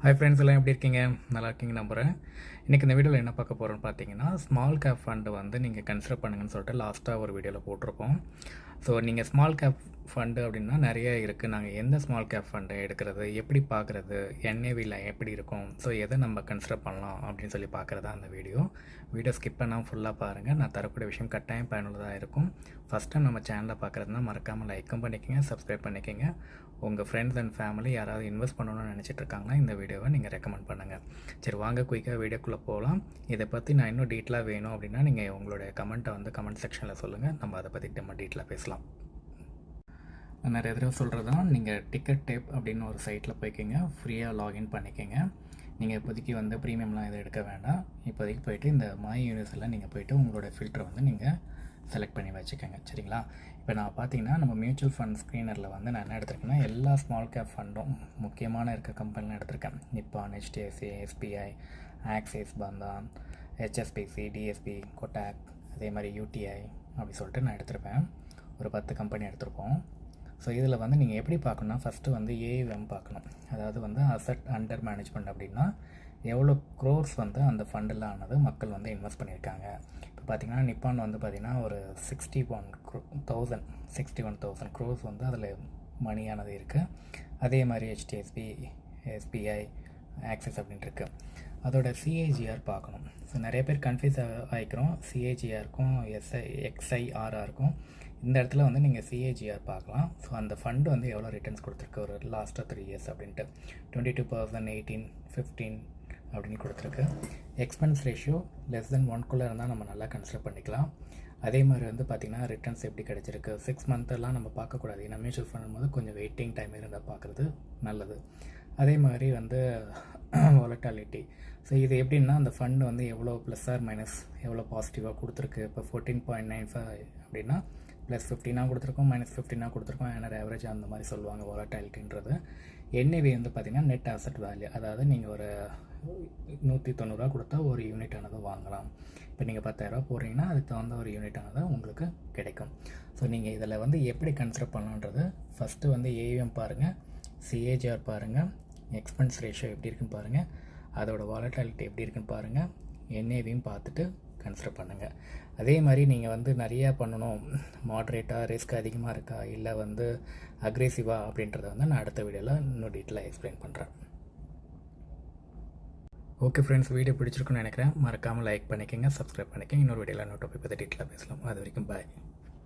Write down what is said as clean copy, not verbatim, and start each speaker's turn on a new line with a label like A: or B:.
A: Hi friends, எல்லாம் எப்படி இருக்கீங்க? நல்லா இருக்கீங்க நம்புகிறேன். இன்றைக்கி இந்த வீடியோவில் என்ன பார்க்க போகிறோன்னு பார்த்தீங்கன்னா, ஸ்மால் கேப் ஃபண்டு வந்து நீங்கள் கன்சிடர் பண்ணுங்கன்னு சொல்லிட்டு லாஸ்ட்டாக ஒரு வீடியோவில் போட்டிருப்போம். ஸோ நீங்கள் ஸ்மால் கேப் ஃபண்டு அப்படின்னா நிறைய இருக்குது. நாங்கள் எந்த ஸ்மால் கேப் ஃபண்டை எடுக்கிறது, எப்படி பார்க்குறது, என்ஏவியில் எப்படி இருக்கும், ஸோ எதை நம்ம கன்சிடர் பண்ணலாம் அப்படின்னு சொல்லி பார்க்குறதா அந்த வீடியோ ஸ்கிப் பண்ணாமல் ஃபுல்லாக பாருங்கள். நான் தரக்கூடிய விஷயம் கட்டாயம் பயனுள்ளதாக இருக்கும். ஃபஸ்ட் டைம் நம்ம சேனலை பார்க்குறதுனா மறக்காமல் லைக்கும் பண்ணிக்கோங்க, சப்ஸ்கிரைப் பண்ணிக்கோங்க. உங்கள் ஃப்ரெண்ட்ஸ் அண்ட் ஃபேமிலி யாராவது இன்வெஸ்ட் பண்ணணும்னு நினச்சிட்டு இருக்காங்கன்னா இந்த வீடியோவை நீங்கள் ரெக்கமெண்ட் பண்ணுங்கள். சரி, வாங்க குயிக்காக வீடியோக்குள்ளே போகலாம். இதை பற்றி நான் இன்னும் டீட்டெயிலாக வேணும் அப்படின்னா நீங்கள் உங்களுடைய கமெண்ட்டை வந்து கமெண்ட் செக்ஷனில் சொல்லுங்கள். நம்ம அதை பற்றி நம்ம டீட்டெயிலாக பேசலாம். நான் நிறைய தடவை சொல்கிறது தான், நீங்கள் டிக்கெட் டேப் அப்படின்னு ஒரு சைட்டில் போய்க்கிங்க, ஃப்ரீயாக லாகின் பண்ணிக்கோங்க. நீங்கள் இப்போதைக்கு வந்து ப்ரீமியம்லாம் எதுவும் எடுக்க வேண்டாம். இப்போதைக்கு போய்ட்டு இந்த மை யூனிவர்ஸில் நீங்கள் போய்ட்டு உங்களோட ஃபில்டரை வந்து நீங்கள் செலக்ட் பண்ணி வச்சுக்கோங்க. சரிங்களா? இப்போ நான் பார்த்தீங்கன்னா நம்ம மியூச்சுவல் ஃபண்ட் ஸ்க்ரீனரில் வந்து நான் என்ன எடுத்திருக்கேன்னா, எல்லா ஸ்மால் கேப் ஃபண்டும் முக்கியமான இருக்க கம்பெனிலாம் எடுத்திருக்கேன். Nippon, HDFC, SBI, Axis, Bandhan, HSBC, DSB, Kotak, அதே மாதிரி UTI அப்படி சொல்லிட்டு நான் எடுத்திருப்பேன். ஒரு 10 கம்பெனி எடுத்திருப்போம். ஸோ இதில் வந்து நீங்கள் எப்படி பார்க்கணுன்னா, ஃபஸ்ட்டு வந்து AUM பார்க்கணும். அதாவது வந்து அசட் அண்டர் மேனேஜ்மெண்ட் அப்படின்னா எவ்வளோ க்ரோர்ஸ் வந்து அந்த ஃபண்டில் ஆனது மக்கள் வந்து இன்வெஸ்ட் பண்ணியிருக்காங்க. இப்போ பார்த்திங்கன்னா நிப்பான் வந்து பார்த்திங்கன்னா ஒரு 61,000 க்ரோர்ஸ் வந்து அதில் மணியானது இருக்குது. அதே மாதிரி HDFC, SBI, ஆக்சிஸ் அப்படின்ட்டு இருக்குது. அதோட CAGR பார்க்கணும். ஸோ நிறைய பேர் கன்ஃபியூஸ் ஆகிக்கிறோம். CAGRக்கும் XIRRக்கும் இந்த இடத்துல வந்து நீங்கள் CAGR பார்க்கலாம். ஸோ அந்த ஃபண்டு வந்து எவ்வளோ ரிட்டர்ன்ஸ் கொடுத்துருக்கு ஒரு லாஸ்ட்டாக 3 இயர்ஸ் அப்படின்ட்டு 22%, 18, 15 அப்படின்னு கொடுத்துருக்கு. எக்ஸ்பென்ஸ் ரேஷியோ லெஸ் தென் 1 இருந்தால் நம்ம நல்லா கன்சிடர் பண்ணிக்கலாம். அதே மாதிரி வந்து பார்த்திங்கன்னா ரிட்டர்ன்ஸ் எப்படி கிடச்சிருக்கு 6 மந்த்தெல்லாம் நம்ம பார்க்கக்கூடாது. ஏன்னா மியூச்சுவல் ஃபண்ட் போது கொஞ்சம் வெயிட்டிங் டைம் இருந்தால் பார்க்குறது நல்லது. அதே மாதிரி வந்து வாலட்டாலிட்டி. ஸோ இது எப்படின்னா அந்த ஃபண்டு வந்து எவ்வளோ ப்ளஸ் ஆர் மைனஸ் எவ்வளோ பாசிட்டிவாக கொடுத்துருக்கு. இப்போ 14.95 அப்படின்னா +15 கொடுத்துருக்கோம், -15 கொடுத்துருக்கோம். ஏன்னா ஆவரேஜ் அந்த மாதிரி சொல்லுவாங்க வாலட்டாலிட்டின்றது. NAV வந்து பார்த்திங்கன்னா நெட் அசட் வேல்யூ. அதாவது நீங்கள் ஒரு 190 கொடுத்தா ஒரு யூனிட் ஆனது வாங்கலாம். இப்போ நீங்கள் 10,000 போடுறீங்கன்னா அதுக்கு தகுந்த ஒரு யூனிட் ஆனது உங்களுக்கு கிடைக்கும். ஸோ நீங்கள் இதில் வந்து எப்படி கன்சிடர் பண்ணலான்றது, ஃபஸ்ட்டு வந்து AUM பாருங்கள், CAGR பாருங்கள், எக்ஸ்பென்ஸ் ரேஷியோ எப்படி இருக்குன்னு பாருங்கள், அதோட வாலட்டாலிட்டி எப்படி இருக்குன்னு பாருங்கள், NAVயும் பார்த்துட்டு கன்சிடர் பண்ணுங்கள். அதே மாதிரி நீங்கள் வந்து நிறையா பண்ணணும், மாட்ரேட்டாக ரிஸ்க் அதிகமாக இருக்கா இல்லை வந்து அக்ரெசிவாக அப்படின்றத வந்து நான் அடுத்த வீடியோவில் இன்னும் டீட்டெயிலாக எக்ஸ்பிளைன் பண்ணுறேன். ஓகே ஃப்ரெண்ட்ஸ், வீடியோ பிடிச்சிருக்குன்னு நினைக்கிறேன். மறக்காமல் லைக் பண்ணிக்கோங்க, சப்ஸ்கிரைப் பண்ணிக்கோங்க. இன்னொரு வீடியோவில் இன்னொரு டாபிக் பற்றி டீட்டெயிலாக பேசலாம். அது வரைக்கும் பாய்.